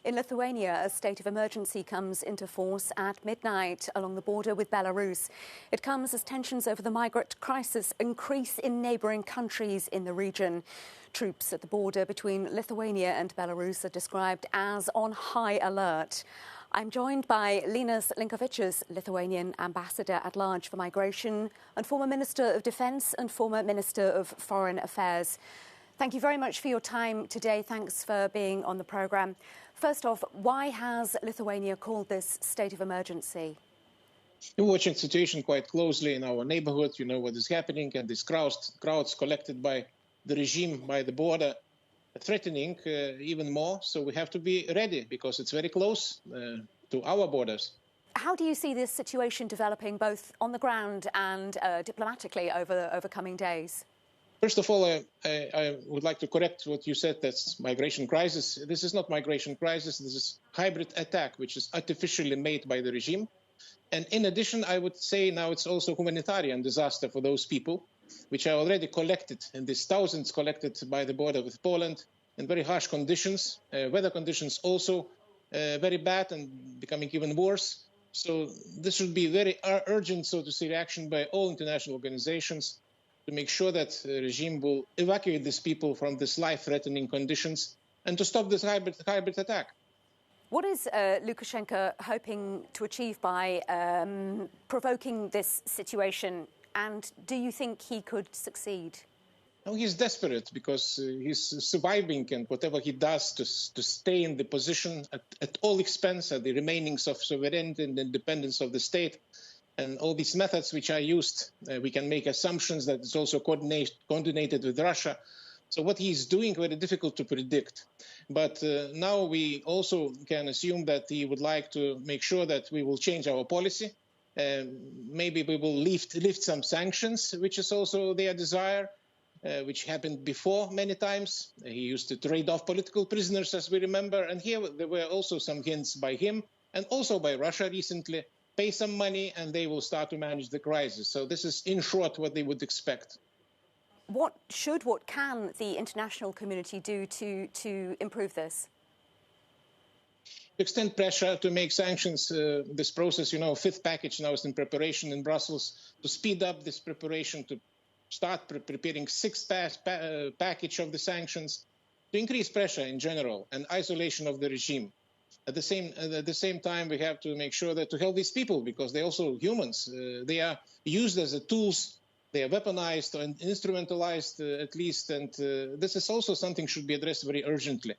In Lithuania, a state of emergency comes into force at midnight along the border with Belarus. It comes as tensions over the migrant crisis increase in neighbouring countries in the region. Troops at the border between Lithuania and Belarus are described as on high alert. I'm joined by Linas Linkovičius, Lithuanian ambassador at large for migration and former Minister of Defence and former Minister of Foreign Affairs. Thank you very much for your time today. Thanks for being on the programme. First off, why has Lithuania called this state of emergency? We're watching the situation quite closely in our neighbourhood. You know what is happening, and these crowds collected by the regime by the border threatening even more. So we have to be ready because it's very close to our borders. How do you see this situation developing both on the ground and diplomatically over coming days? First of all, I would like to correct what you said, that's migration crisis. This is not migration crisis. This is hybrid attack, which is artificially made by the regime. And in addition, I would say now it's also humanitarian disaster for those people, which are already collected, and these thousands collected by the border with Poland in very harsh conditions, weather conditions also very bad and becoming even worse. So this should be very urgent, so to say, reaction by all international organizations to make sure that the regime will evacuate these people from these life-threatening conditions and to stop this hybrid attack. What is Lukashenko hoping to achieve by provoking this situation, and do you think he could succeed? No, he's desperate because he's surviving, and whatever he does to stay in the position at all expense, at the remainings of sovereignty and independence of the state. And all these methods which are used, we can make assumptions that it's also coordinated with Russia. So what he's doing, very difficult to predict. But now we also can assume that he would like to make sure that we will change our policy. Maybe we will lift some sanctions, which is also their desire, which happened before many times. He used to trade off political prisoners, as we remember. And here there were also some hints by him and also by Russia recently. Pay some money and they will start to manage the crisis. So this is, in short, what they would expect. What can the international community do to improve this? To extend pressure to make sanctions, this process, fifth package now is in preparation in Brussels, to speed up this preparation, to start preparing sixth package of the sanctions, to increase pressure in general and isolation of the regime. At the same time, we have to make sure that to help these people, because they're also humans. They are used as tools. They are weaponized and instrumentalized, at least. And this is also something should be addressed very urgently.